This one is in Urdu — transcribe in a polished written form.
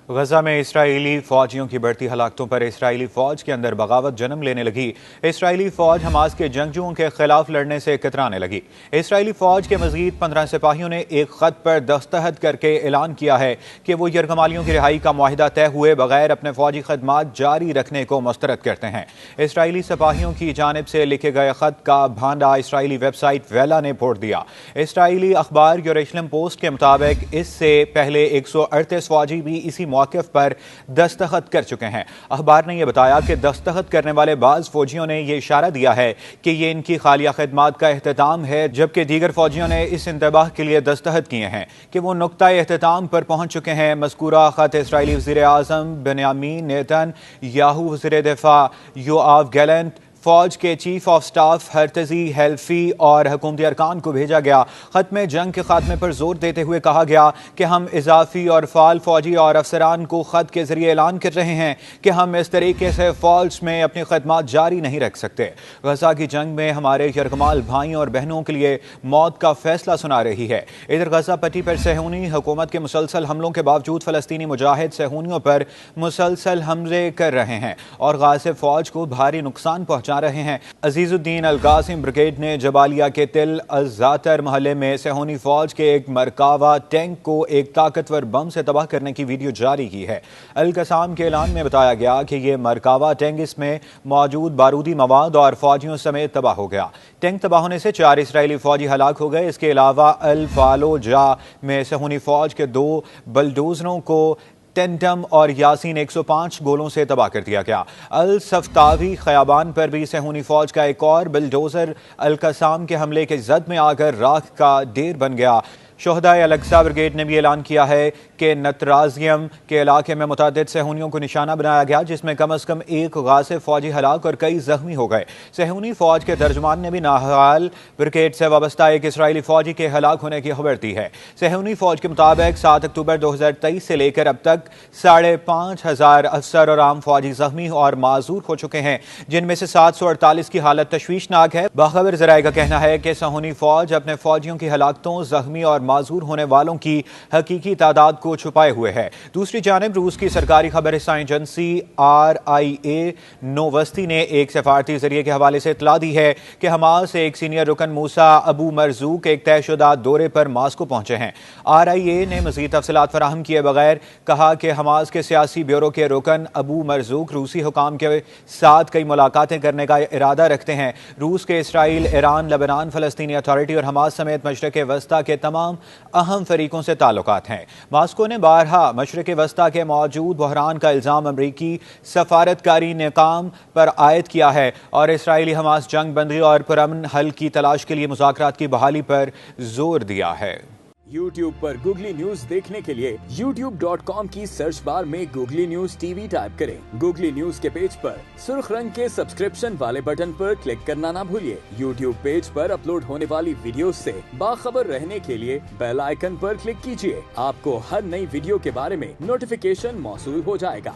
غزہ میں اسرائیلی فوجیوں کی بڑھتی ہلاکتوں پر اسرائیلی فوج کے اندر بغاوت جنم لینے لگی۔ اسرائیلی فوج حماس کے جنگجوؤں کے خلاف لڑنے سے کترانے لگی۔ اسرائیلی فوج کے مزید 15 سپاہیوں نے ایک خط پر دستخط کر کے اعلان کیا ہے کہ وہ یرغمالیوں کی رہائی کا معاہدہ طے ہوئے بغیر اپنے فوجی خدمات جاری رکھنے کو مسترد کرتے ہیں۔ اسرائیلی سپاہیوں کی جانب سے لکھے گئے خط کا بھانڈا اسرائیلی ویب سائٹ ویلا نے پھوڑ دیا۔ اسرائیلی اخبار یروشلم پوسٹ کے مطابق اس سے پہلے 138 فوجی بھی اسی موقف پر دستخط کر چکے ہیں۔ اخبار نے یہ بتایا کہ دستخط کرنے والے بعض فوجیوں نے یہ اشارہ دیا ہے کہ یہ ان کی خالیہ خدمات کا اختتام ہے، جبکہ دیگر فوجیوں نے اس انتباہ کے لیے دستخط کیے ہیں کہ وہ نقطۂ اختتام پر پہنچ چکے ہیں۔ مذکورہ خط اسرائیلی وزیر اعظم بنیامین نیتن یاہو، وزیر دفاع یوآف گیلنٹ، فوج کے چیف آف سٹاف ہرتزی ہیلفی اور حکومتی ارکان کو بھیجا گیا خط میں جنگ کے خاتمے پر زور دیتے ہوئے کہا گیا کہ ہم اضافی اور فعال فوجی اور افسران کو خط کے ذریعے اعلان کر رہے ہیں کہ ہم اس طریقے سے فوج میں اپنی خدمات جاری نہیں رکھ سکتے۔ غزہ کی جنگ میں ہمارے یرغمال بھائیوں اور بہنوں کے لیے موت کا فیصلہ سنا رہی ہے۔ ادھر غزہ پٹی پر صہیونی حکومت کے مسلسل حملوں کے باوجود فلسطینی مجاہد صہیونیوں پر مسلسل حملے کر رہے ہیں اور غازب فوج کو بھاری نقصان پہنچا رہے ہیں۔ عزیز الدین القاسم بریگیڈ نے جبالیہ کے تل الزعتر محلے میں صہیونی فوج کے ایک مرکاوا ٹینک کو ایک طاقتور بم سے تباہ کرنے کی ویڈیو جاری کی ہے۔ القسام کے اعلان میں بتایا گیا کہ یہ مرکاوا ٹینک اس میں موجود بارودی مواد اور فوجیوں سمیت تباہ ہو گیا۔ ٹینک تباہ ہونے سے 4 اسرائیلی فوجی ہلاک ہو گئے۔ اس کے علاوہ الفالوجا میں صہیونی فوج کے 2 بلڈوزروں کو ٹینٹم اور یاسین 105 گولوں سے تباہ کر دیا گیا۔ الصفتاوی خیابان پر بھی صہیونی فوج کا ایک اور بلڈوزر القسام کے حملے کے زد میں آ کر راکھ کا ڈھیر بن گیا۔ شہدائے الاقصی بریگیڈ نے بھی اعلان کیا ہے کہ نترازیم کے علاقے میں متعدد صہیونیوں کو نشانہ بنایا گیا، جس میں کم از کم 1 غاصب فوجی ہلاک اور کئی زخمی ہو گئے۔ صہیونی فوج کے ترجمان نے بھی ناہال بریگیڈ سے وابستہ ایک اسرائیلی فوجی کے ہلاک ہونے کی خبر دی ہے۔ صہیونی فوج کے مطابق 7 اکتوبر 2023 سے لے کر اب تک 5,500 افسر اور عام فوجی زخمی اور معذور ہو چکے ہیں، جن میں سے 748 کی حالت تشویشناک ہے۔ باخبر ذرائع کا کہنا ہے کہ صہیونی فوج اپنے فوجیوں کی ہلاکتوں، زخمی اور معذور ہونے والوں کی حقیقی تعداد کو چھپائے ہوئے ہے۔ دوسری جانب روس کی سرکاری خبر رساں ایجنسی RIA نووستی نے ایک سفارتی ذریعے کے حوالے سے اطلاع دی ہے کہ حماس ایک سینئر رکن موسیٰ ابو مرزوق ایک طے شدہ دورے پر ماسکو پہنچے ہیں۔ RIA نے مزید تفصیلات فراہم کیے بغیر کہا کہ حماس کے سیاسی بیورو کے رکن ابو مرزوق روسی حکام کے ساتھ کئی ملاقاتیں کرنے کا ارادہ رکھتے ہیں۔ روس کے اسرائیل، ایران، لبنان، فلسطینی اتھارٹی اور حماس سمیت مشرق وسطیٰ کے تمام اہم فریقوں سے تعلقات ہیں۔ ماسکو نے بارہا مشرق وسطیٰ کے موجود بحران کا الزام امریکی سفارتکاری نظام پر عائد کیا ہے اور اسرائیلی حماس جنگ بندی اور پرامن حل کی تلاش کے لیے مذاکرات کی بحالی پر زور دیا ہے۔ یوٹیوب پر گوگلی نیوز دیکھنے کے لیے youtube.com کی سرچ بار میں گوگلی نیوز TV ٹائپ کریں۔ گوگلی نیوز کے پیج پر سرخ رنگ کے سبسکرپشن والے بٹن پر کلک کرنا نہ بھولیے۔ یوٹیوب پیج پر اپلوڈ ہونے والی ویڈیوز سے باخبر رہنے کے لیے بیل آئیکن پر کلک کیجیے۔ آپ کو ہر نئی ویڈیو کے بارے میں نوٹیفیکیشن موصول ہو جائے گا۔